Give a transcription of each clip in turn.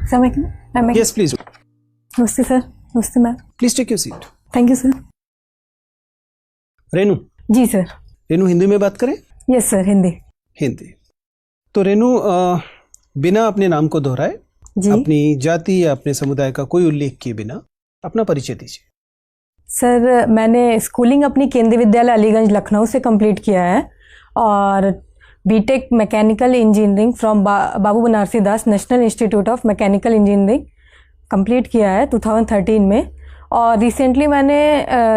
Sir मैं Yes, please. नमस्ते sir. नमस्ते ma'am. Please take your seat. Thank you sir. Renu. जी सर। रेनू, हिंदी में बात करें? Yes sir, Hindi. तो रेनू, बिना अपने नाम को दोहराए, अपनी जाति या अपने समुदाय का कोई उल्लेख किए बिना अपना परिचय दीजिए। सर, मैंने स्कूलिंग अपनी केंद्रीय विद्यालय अलीगंज लखनऊ से कंप्लीट किया है और BTech mechanical engineering from Babu Banarasi Das National Institute of Mechanical Engineering complete किया है 2013 में। और रिसेंटली मैंने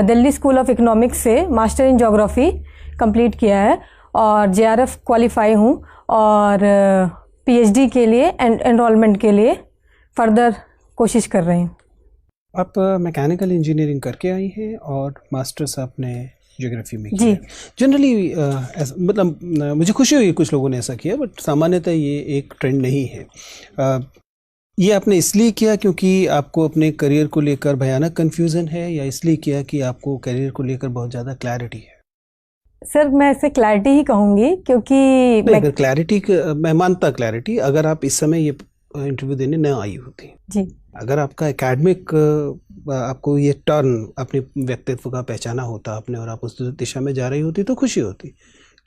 दिल्ली स्कूल ऑफ इकोनॉमिक्स से मास्टर इन ज्योग्राफी कंप्लीट किया है और जेआरएफ क्वालिफाई हूँ और पीएचडी के लिए एनरोलमेंट के लिए फर्दर कोशिश कर रही हूँ। आप मैकेनिकल इंजीनियरिंग करके आई हैं और मास्टर्स आपने ज्योग्राफी में जी। जनरली मतलब मुझे खुशी हुई कुछ लोगों ने ऐसा किया, बट सामान्यतः ये एक ट्रेंड नहीं है। ये आपने इसलिए किया क्योंकि आपको अपने करियर को लेकर भयानक कन्फ्यूज़न है, या इसलिए किया कि आपको करियर को लेकर बहुत ज़्यादा क्लैरिटी है? सर, मैं इसे क्लैरिटी ही कहूँगी क्योंकि अगर क्लैरिटी, मैं मानता क्लैरिटी, अगर आप इस समय ये इंटरव्यू देने न आई होती जी, अगर आपका एकेडमिक आपको ये टर्न अपने व्यक्तित्व का पहचाना होता आपने और आप उस दिशा में जा रही होती तो खुशी होती,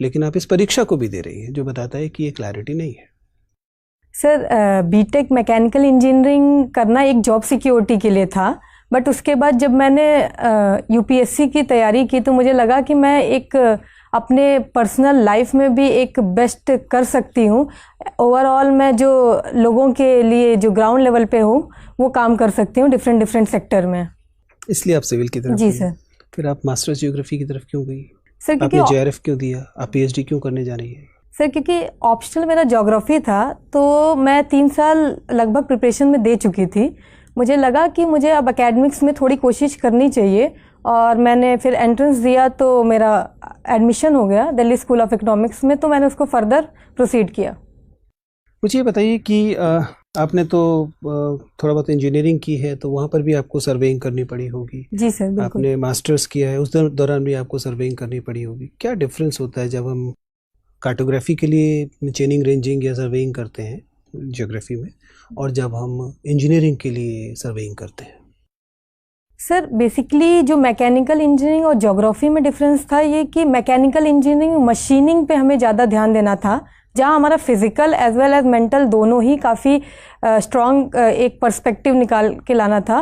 लेकिन आप इस परीक्षा को भी दे रही हैं जो बताता है कि ये क्लैरिटी नहीं है। सर, बीटेक मैकेनिकल इंजीनियरिंग करना एक जॉब सिक्योरिटी के लिए था, बट उसके बाद जब मैंने यूपीएससी की तैयारी की तो मुझे लगा कि मैं एक अपने पर्सनल लाइफ में भी एक बेस्ट कर सकती हूँ। ओवरऑल मैं जो लोगों के लिए जो ग्राउंड लेवल पे हूँ वो काम कर सकती हूँ डिफरेंट सेक्टर में। इसलिए आप सिविल की तरफ जी सर। फिर आप मास्टर्स ज्योग्राफी की तरफ क्यों गई? सर, क्योंकि आपने जेआरएफ क्यों दिया? आप पीएचडी क्यों करने जा रही है? सर, क्योंकि ऑप्शनल मेरा ज्योग्राफी था तो मैं 3 साल लगभग प्रिपरेशन में दे चुकी थी। मुझे लगा कि मुझे अब एकेडमिक्स में थोड़ी कोशिश करनी चाहिए और मैंने फिर एंट्रेंस दिया तो मेरा एडमिशन हो गया दिल्ली स्कूल ऑफ इकोनॉमिक्स में, तो मैंने उसको फर्दर प्रोसीड किया। मुझे ये बताइए कि आपने तो थोड़ा बहुत इंजीनियरिंग की है तो वहाँ पर भी आपको सर्वेइंग करनी पड़ी होगी। जी सर, बिल्कुल। आपने मास्टर्स किया है, उस दौरान भी आपको सर्वेइंग करनी पड़ी होगी। क्या डिफरेंस होता है जब हम कार्टोग्राफी के लिए चेनिंग, रेंजिंग या सर्वेइंग करते हैं ज्योग्राफी में, और जब हम इंजीनियरिंग के लिए सर्वेइंग करते हैं? सर, बेसिकली जो मैकेनिकल इंजीनियरिंग और ज्योग्राफी में डिफरेंस था ये कि मैकेनिकल इंजीनियरिंग मशीनिंग पे हमें ज़्यादा ध्यान देना था, जहाँ हमारा physical as well as mental दोनों ही काफ़ी स्ट्रॉन्ग एक पर्सपेक्टिव निकाल के लाना था।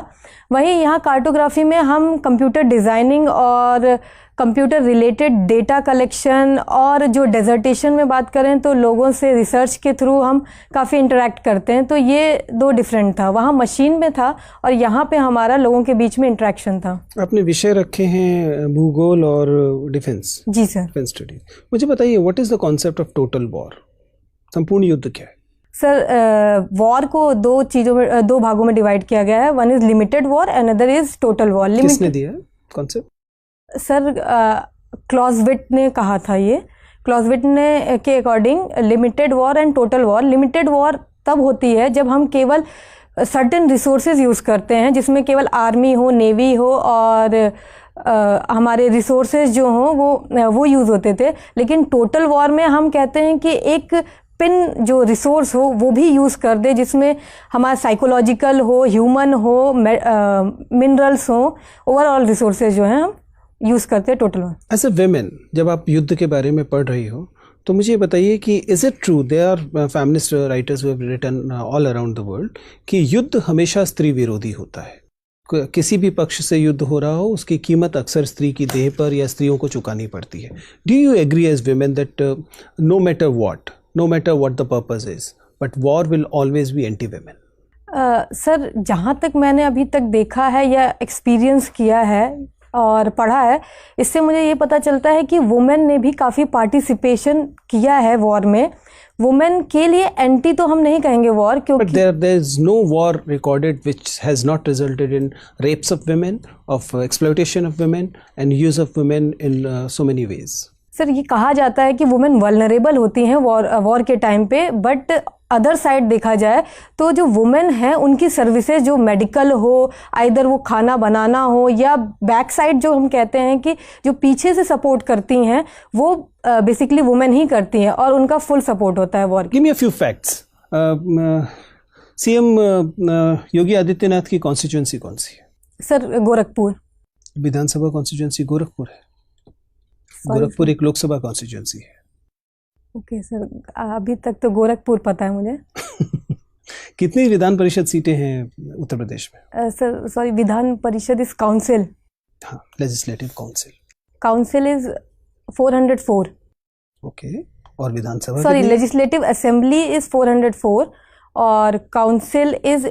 वहीं यहाँ कार्टोग्राफी में हम कंप्यूटर डिज़ाइनिंग और कंप्यूटर रिलेटेड डेटा कलेक्शन और जो डेजर्टेशन में बात करें तो लोगों से रिसर्च के थ्रू हम काफ़ी इंटरेक्ट करते हैं, तो ये दो डिफरेंट था। वहाँ मशीन में था और यहाँ पे हमारा लोगों के बीच में इंटरेक्शन था। आपने विषय रखे हैं भूगोल और डिफेंस? जी सर, डिफेंस स्टडी। मुझे बताइए, what is the concept of total war? संपूर्ण युद्ध क्या है? सर, वॉर को दो भागों में डिवाइड किया गया है। One is limited war, another is total war. किसने दिया कॉन्सेप्ट? सर, क्लॉजविट ने कहा था ये। क्लॉजविट ने के according limited war and total war, limited war तब होती है जब हम केवल सर्टेन रिसोर्सेज यूज़ करते हैं, जिसमें केवल आर्मी हो, नेवी हो और हमारे रिसोर्सेज जो हों वो यूज़ होते थे। लेकिन टोटल वॉर में हम कहते हैं कि एक पिन जो रिसोर्स हो वो भी यूज़ कर दे, जिसमें हमारा साइकोलॉजिकल हो, ह्यूमन हो, मिनरल्स हो, ओवरऑल रिसोर्सेज जो हैं हम यूज़ करते हैं टोटल। एज ए वेमेन, जब आप युद्ध के बारे में पढ़ रही हो तो मुझे बताइए कि is it true, they are feminist writers who have written all around the world, कि युद्ध हमेशा स्त्री विरोधी होता है? किसी भी पक्ष से युद्ध हो रहा हो उसकी कीमत अक्सर स्त्री की देह पर या स्त्रियों को चुकानी पड़ती है। Do you agree as women that no matter what the purpose is, but war will always be anti women? Sir, जहाँ तक मैंने अभी तक देखा है या एक्सपीरियंस किया है और पढ़ा है, इससे मुझे ये पता चलता है कि वुमेन ने भी काफ़ी पार्टिसिपेशन किया है वॉर में। वुमेन के लिए एंटी तो हम नहीं कहेंगे वॉर, क्योंकि But there is no war recorded which has not resulted in rapes of women, of exploitation of women and use of women in so many ways. Sir, ये कहा जाता है कि वुमेन वल्नरेबल होती हैं वॉर के time पे, but other side देखा जाए तो जो वुमेन हैं उनकी सर्विसेज जो मेडिकल हो, आइदर वो खाना बनाना हो या बैक साइड जो हम कहते हैं कि जो पीछे से सपोर्ट करती हैं, वो बेसिकली वुमेन ही करती हैं और उनका फुल सपोर्ट होता है वॉर। Give me a few facts. CM Yogi Adityanath की कॉन्स्टिट्यूंसी कौन सी है? सर गोरखपुर। विधानसभा कॉन्स्टिट्यूंसी गोरखपुर है। गोरखपुर एक लोकसभा कॉन्स्टिट्यूंसी है। ओके सर, अभी तक तो गोरखपुर पता है मुझे। कितनी विधान परिषद सीटें हैं उत्तर प्रदेश में? Sir sorry, Vidhan Parishad is council. हाँ, legislative council. Council is 404। Okay, और विधानसभा? सॉरी, लेजिस्लेटिव असेंबली इज 404 और council is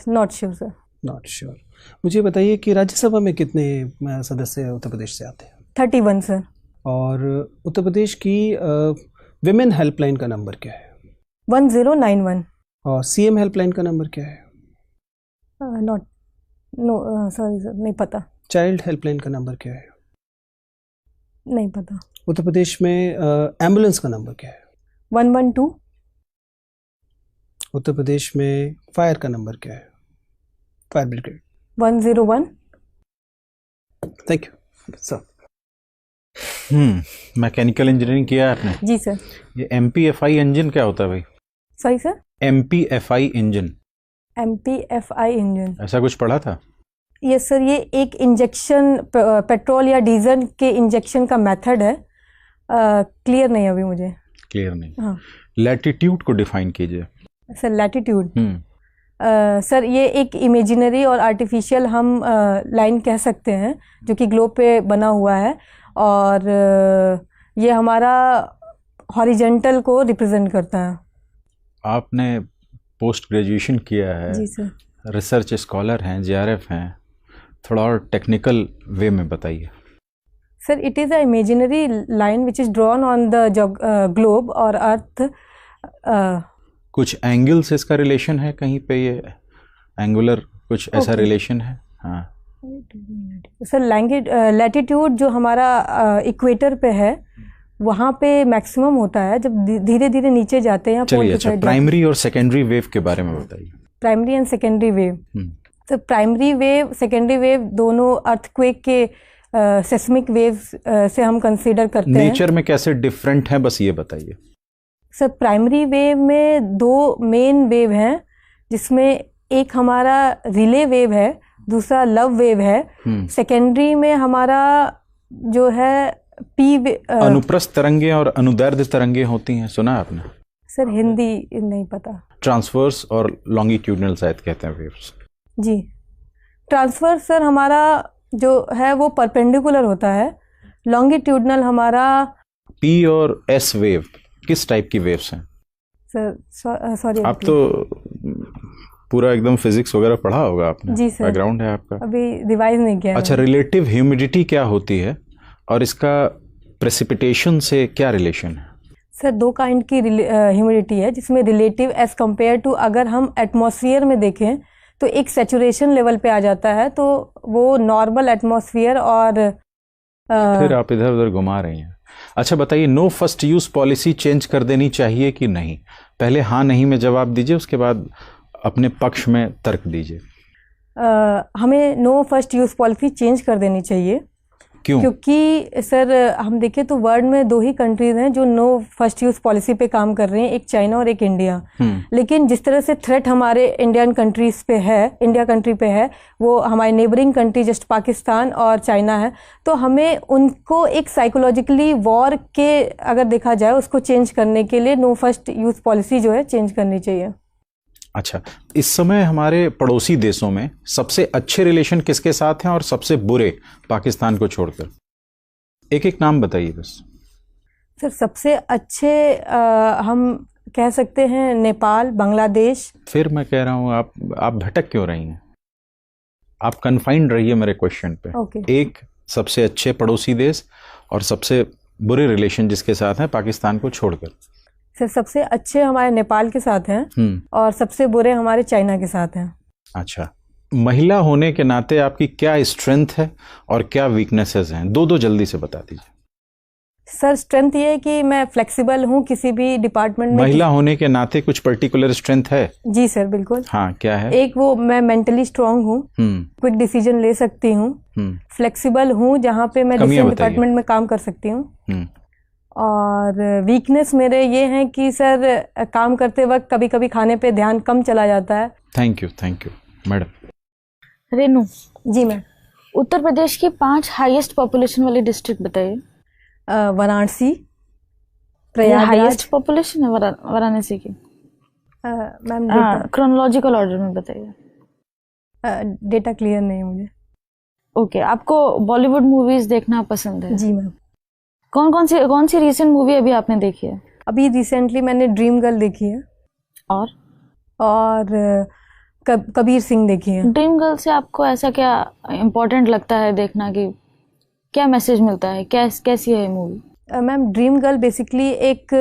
not sure sir. Not sure. मुझे बताइए कि राज्यसभा में कितने सदस्य उत्तर प्रदेश से आते हैं? 31 सर। और उत्तर प्रदेश की विमेन हेल्पलाइन का नंबर क्या है? 1091। और सीएम हेल्पलाइन का नंबर क्या है? नॉट, नो सॉरी सर, नहीं पता। चाइल्ड हेल्पलाइन का नंबर क्या है? नहीं पता। उत्तर प्रदेश में एम्बुलेंस का नंबर क्या है? 112। उत्तर प्रदेश में फायर का नंबर क्या है? Fire brigade? 101। Thank you sir. Mechanical engineering किया है आपने? जी सर। ये MPFI इंजन क्या होता है भाई? Sorry sir? MPFI engine. MPFI engine, ऐसा कुछ पढ़ा था? यस सर, ये एक इंजेक्शन पेट्रोल या डीजल के इंजेक्शन का मेथड है। क्लियर नहीं अभी मुझे। क्लियर नहीं। हाँ लैटिट्यूड को डिफाइन कीजिए। सर। लैटिट्यूड सर ये एक इमेजिनरी और आर्टिफिशियल हम लाइन कह सकते हैं जो कि ग्लोब पे बना हुआ है, और ये हमारा हॉरिजेंटल को रिप्रेजेंट करता है। आपने पोस्ट ग्रेजुएशन किया है? जी सर। रिसर्च स्कॉलर हैं, JRF हैं, थोड़ा और टेक्निकल वे में बताइए। Sir it is a imaginary line which is drawn on the globe और अर्थ। कुछ एंगल से इसका रिलेशन है कहीं पे? ये एंगुलर कुछ ऐसा रिलेशन है? हाँ सर लैटिट्यूड जो हमारा इक्वेटर पे है वहाँ पे मैक्सिमम होता है, जब धीरे धीरे नीचे जाते हैं। चलिए, अच्छा प्राइमरी और सेकेंडरी वेव के बारे में बताइए। Primary and secondary wave. तो प्राइमरी वेव, सेकेंडरी वेव दोनों अर्थक्वेक के सेस्मिक वेव्स से हम कंसीडर करते हैं। नेचर में कैसे डिफरेंट है, बस ये बताइए। सर प्राइमरी वेव में दो मेन वेव हैं, जिसमें एक हमारा रिले वेव है, दूसरा लव वेव है। सेकेंडरी में हमारा जो है अनुप्रस्थ तरंगे और अनुदैर्ध्य तरंगे होती हैं, सुना आपने? सर हिंदी नहीं पता। ट्रांसवर्स और लॉन्गिट्यूडनल शायद कहते हैं वेव्स। जी, ट्रांसवर्स सर हमारा जो है वो परपेंडिकुलर होता है, लॉन्गिट्यूडनल हमारा। P और S वेव किस टाइप की वेव्स हैं? सर सॉरी, आप तो पूरा एकदम फिजिक्स वगैरह पढ़ा होगा आपने। जी सर, बैकग्राउंड है आपका। अभी रिवाइज नहीं किया। अच्छा, रिलेटिव ह्यूमिडिटी क्या होती है और इसका प्रेसिपिटेशन से क्या रिलेशन है? सर दो काइंड की ह्यूमिडिटी है, जिसमें रिलेटिव एज कंपेयर टू अगर हम एटमॉस्फेयर में देखें तो एक सैचुरेशन लेवल पे आ जाता है, तो वो नॉर्मल एटमॉस्फेयर और फिर आप इधर उधर घुमा रही हैं। अच्छा बताइए, no first use policy change कर देनी चाहिए कि नहीं? पहले हाँ नहीं में जवाब दीजिए, उसके बाद अपने पक्ष में तर्क दीजिए। हमें no first use policy change कर देनी चाहिए। क्यों? क्योंकि सर हम देखें तो वर्ल्ड में दो ही कंट्रीज हैं जो नो फर्स्ट यूज पॉलिसी पे काम कर रहे हैं, एक चाइना और एक इंडिया। लेकिन जिस तरह से थ्रेट हमारे इंडियन कंट्रीज पे है, इंडिया कंट्री पे है, वो हमारे नेबरिंग कंट्री जस्ट पाकिस्तान और चाइना है, तो हमें उनको एक साइकोलॉजिकली वॉर के अगर देखा जाए उसको चेंज करने के लिए नो फर्स्ट यूज पॉलिसी जो है चेंज करनी चाहिए। अच्छा, इस समय हमारे पड़ोसी देशों में सबसे अच्छे रिलेशन किसके साथ हैं और सबसे बुरे, पाकिस्तान को छोड़कर? एक एक नाम बताइए बस। सर सबसे अच्छे हम कह सकते हैं नेपाल, बांग्लादेश। फिर मैं कह रहा हूँ आप भटक क्यों रही हैं? आप कन्फाइंड रहिए मेरे क्वेश्चन पे। एक सबसे अच्छे पड़ोसी देश और सबसे बुरे रिलेशन जिसके साथ हैं पाकिस्तान को छोड़कर। सर सबसे अच्छे हमारे नेपाल के साथ हैं और सबसे बुरे हमारे चाइना के साथ हैं। अच्छा, महिला होने के नाते आपकी क्या स्ट्रेंथ है और क्या वीकनेसेस हैं? दो जल्दी से बता दीजिए। सर स्ट्रेंथ ये है कि मैं फ्लेक्सिबल हूँ किसी भी डिपार्टमेंट में। महिला होने के नाते कुछ पर्टिकुलर स्ट्रेंथ है? जी सर बिल्कुल। हाँ, क्या है? एक वो मैं मेंटली स्ट्रांग हूँ, क्विक डिसीजन ले सकती हूँ, फ्लेक्सिबल हूँ जहाँ पे मैं डिफरेंट डिपार्टमेंट में काम कर सकती हूँ, और वीकनेस मेरे ये हैं कि सर काम करते वक्त कभी कभी खाने पे ध्यान कम चला जाता है। Thank you madam. Renu ji ma'am. Uttar Pradesh की 5 हाईएस्ट पॉपुलेशन वाली डिस्ट्रिक्ट बताइए। वाराणसी, हाईएस्ट प्रयागराज। पॉपुलेशन है वाराणसी की? मैम क्रोनोलॉजिकल ऑर्डर में बताइए। डेटा क्लियर नहीं है मुझे। ओके, आपको बॉलीवुड मूवीज देखना पसंद है? जी मैम। कौन सी रीसेंट मूवी अभी आपने देखी है? अभी रिसेंटली मैंने ड्रीम गर्ल देखी है और कबीर सिंह देखी है। ड्रीम गर्ल से आपको ऐसा क्या इम्पोर्टेंट लगता है देखना, कि क्या मैसेज मिलता है, कैसी है movie? Ma'am dream girl basically एक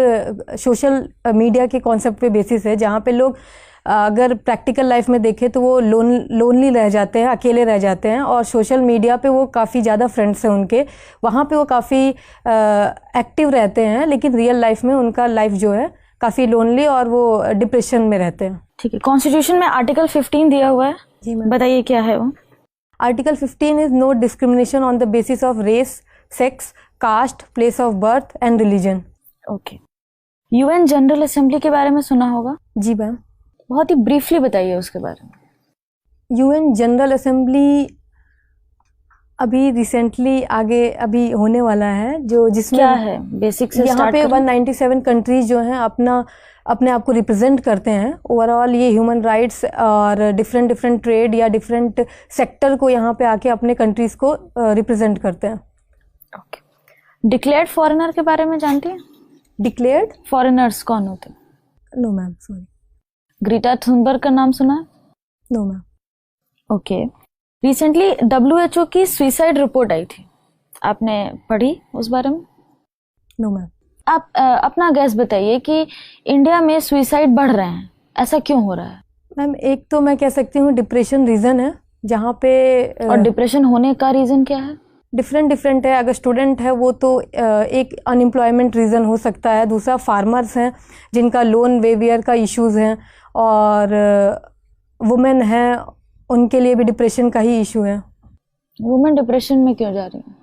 सोशल मीडिया के कॉन्सेप्ट पे बेसिस है, जहाँ पे लोग अगर प्रैक्टिकल लाइफ में देखें तो वो लोनली रह जाते हैं, अकेले रह जाते हैं, और सोशल मीडिया पे वो काफ़ी ज़्यादा फ्रेंड्स हैं उनके, वहाँ पे वो काफ़ी एक्टिव रहते हैं, लेकिन रियल लाइफ में उनका लाइफ जो है काफ़ी लोनली और वो डिप्रेशन में रहते हैं। ठीक है, कॉन्स्टिट्यूशन में आर्टिकल 15 दिया हुआ है, जी मैम। बताइए क्या है वो? Article 15 is no discrimination on the basis of race, sex, caste, place of birth and religion. Okay. UN General Assembly के बारे में सुना होगा? जी मैम। बहुत ही ब्रीफली बताइए उसके बारे में। यूएन जनरल असेंबली अभी रिसेंटली आगे अभी होने वाला है, जो जिसमें क्या है बेसिक से यहाँ पे 197 कंट्रीज जो हैं अपने आप को रिप्रेजेंट करते हैं। ओवरऑल ये ह्यूमन राइट्स और डिफरेंट ट्रेड या डिफरेंट सेक्टर को यहाँ पे आके अपने कंट्रीज को रिप्रेजेंट करते हैं। ओके। डिक्लेयर्ड फॉरेनर के बारे में जानती हैं? डिक्लेयर्ड फॉरेनर्स कौन होते हैं? No ma'am, sorry. Greta Thunberg का नाम सुना है? No ma'am. Okay. Recently WHO की सुसाइड रिपोर्ट आई थी, आपने पढ़ी उस बारे में? No ma'am. आप अपना गैस बताइए कि इंडिया में सुसाइड बढ़ रहे हैं, ऐसा क्यों हो रहा है? मैम एक तो मैं कह सकती हूँ डिप्रेशन रीज़न है, जहाँ पे और डिप्रेशन होने का रीज़न क्या है? डिफरेंट है। अगर स्टूडेंट है वो तो एक अनएम्प्लॉयमेंट रीज़न हो सकता है, दूसरा फार्मर्स हैं जिनका लोन वेवियर का इश्यूज़ हैं, और वुमेन हैं उनके लिए भी डिप्रेशन का ही इशू है। वुमेन डिप्रेशन में क्यों जा रही हैं?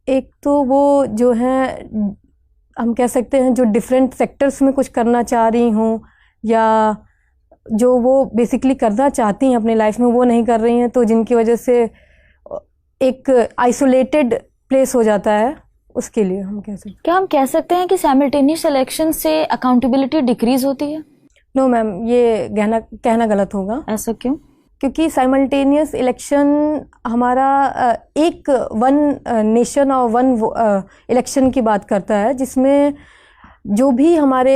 एक तो वो जो है हम कह सकते हैं जो डिफरेंट सेक्टर्स में कुछ करना चाह रही हूँ, या जो वो बेसिकली करना चाहती हैं अपनी लाइफ में वो नहीं कर रही हैं, तो जिनकी वजह से एक आइसोलेटेड प्लेस हो जाता है, उसके लिए हम कह सकते हैं। क्या हम कह सकते हैं कि साइमल्टेनियस इलेक्शन से अकाउंटेबिलिटी डिक्रीज होती है? नो मैम, ये कहना गलत होगा। ऐसा क्यों? क्योंकि साइमल्टेनियस इलेक्शन हमारा एक वन नेशन और वन इलेक्शन की बात करता है, जिसमें जो भी हमारे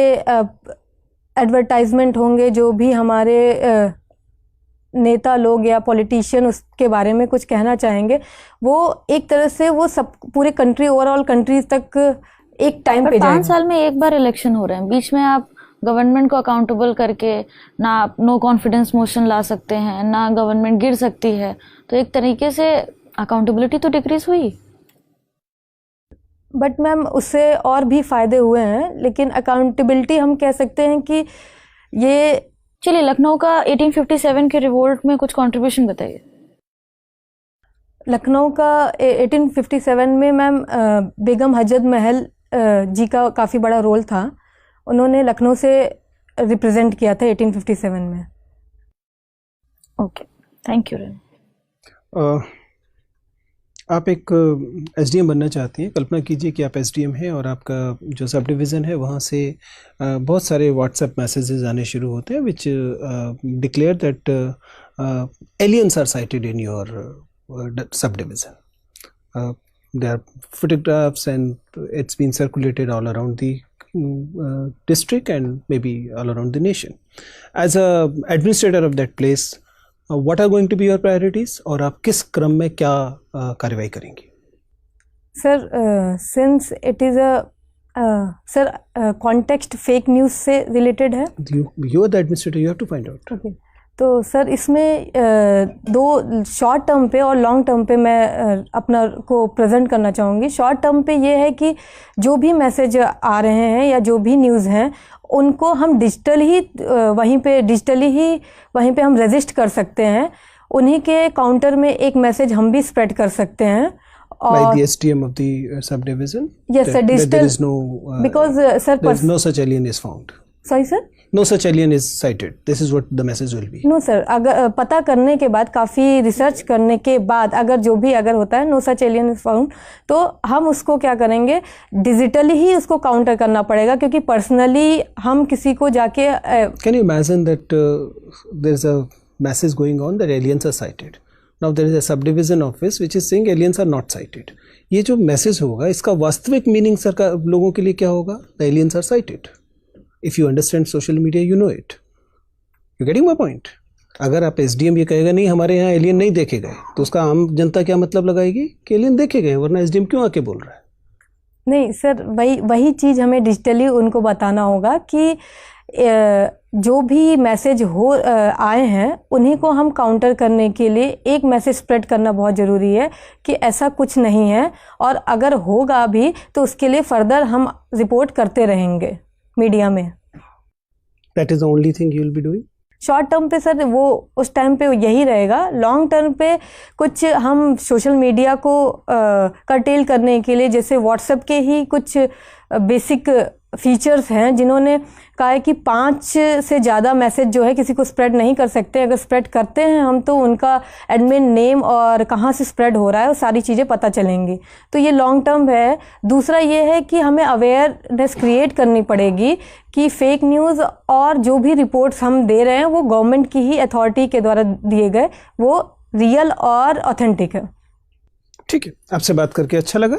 एडवर्टाइजमेंट होंगे, जो भी हमारे नेता लोग या पॉलिटिशियन उसके बारे में कुछ कहना चाहेंगे, वो एक तरह से वो सब पूरे कंट्री ओवरऑल कंट्रीज तक एक टाइम पे जाएगा। 5 साल में एक बार इलेक्शन हो रहे हैं, बीच में आप गवर्नमेंट को अकाउंटेबल करके ना आप नो कॉन्फिडेंस मोशन ला सकते हैं, ना गवर्नमेंट गिर सकती है, तो एक तरीके से अकाउंटेबिलिटी तो डिक्रीज हुई। बट मैम उससे और भी फायदे हुए हैं, लेकिन अकाउंटेबिलिटी हम कह सकते हैं कि ये। चलिए, लखनऊ का 1857 के रिवोल्ट में कुछ कंट्रीब्यूशन बताइए। लखनऊ का 1857 में मैम बेगम हजरत महल जी का काफ़ी बड़ा रोल था। उन्होंने लखनऊ से रिप्रेजेंट किया था 1857 में। Okay, thank you. आप एक एसडीएम बनना चाहती हैं। कल्पना कीजिए कि आप एसडीएम हैं और आपका जो सब डिवीज़न है वहाँ से बहुत सारे व्हाट्सएप मैसेजेस आने शुरू होते हैं which declare that aliens are sighted in your sub division. There are photographs and it's been circulated all around the district and maybe all around the nation. As a administrator of that place, what are going to be your priorities और आप किस क्रम में क्या कार्रवाई करेंगी? Sir since it is a sir context fake news से related है। You are the administrator, you have to find out. Okay. तो सर इसमें दो शॉर्ट टर्म पे और लॉन्ग टर्म पे मैं अपना को प्रेजेंट करना चाहूँगी। शॉर्ट टर्म पे ये है कि जो भी मैसेज आ रहे हैं या जो भी न्यूज़ हैं उनको हम डिजिटली ही वहीं पे हम रजिस्ट कर सकते हैं। उन्हीं के काउंटर में एक मैसेज हम भी स्प्रेड कर सकते हैं Like the SDM of the subdivision? Yes, sir. Digital. There is no. Because sir. There is no such alien is found. Sorry, sir. No such alien is sighted. This is what the message will be. No, sir. अगर पता करने के बाद, काफ़ी research करने के बाद, अगर जो भी अगर होता है no such alien is found, तो हम उसको क्या करेंगे, डिजिटली ही उसको काउंटर करना पड़ेगा, क्योंकि पर्सनली हम किसी को जाके Can you imagine that there is a message going on that aliens are sighted? Now there is a subdivision office which is saying aliens are not sighted. ये जो मैसेज होगा इसका वास्तविक मीनिंग सरकार लोगों के लिए क्या होगा? The aliens are sighted. If you understand social media, you know it. You getting my point? अगर आप SDM ये कहेगा नहीं हमारे यहाँ एलियन नहीं देखे गए, तो उसका आम जनता क्या मतलब लगाएगी कि एलियन देखे गए, वरना SDM क्यों आके बोल रहा है? नहीं सर, वही चीज़ हमें डिजिटली उनको बताना होगा कि जो भी मैसेज आए हैं उन्हीं को हम काउंटर करने के लिए एक मैसेज स्प्रेड करना बहुत ज़रूरी है कि ऐसा कुछ नहीं है, और अगर होगा भी तो उसके लिए फर्दर हम रिपोर्ट करते रहेंगे मीडिया में. That is the only thing you will be doing? Short term पे सर वो उस टाइम पे यही रहेगा. लॉन्ग टर्म पे कुछ हम सोशल मीडिया को कर्टेल करने के लिए, जैसे व्हाट्सएप के ही कुछ बेसिक फीचर्स हैं जिन्होंने कहा है कि 5 से ज़्यादा मैसेज जो है किसी को स्प्रेड नहीं कर सकते. अगर स्प्रेड करते हैं हम तो उनका एडमिन नेम और कहाँ से स्प्रेड हो रहा है वो सारी चीज़ें पता चलेंगी. तो ये लॉन्ग टर्म है. दूसरा ये है कि हमें अवेयरनेस क्रिएट करनी पड़ेगी कि फेक न्यूज़ और जो भी रिपोर्ट्स हम दे रहे हैं वो गवर्नमेंट की ही अथॉरिटी के द्वारा दिए गए, वो रियल और ऑथेंटिक है. ठीक है, आपसे बात करके अच्छा लगा.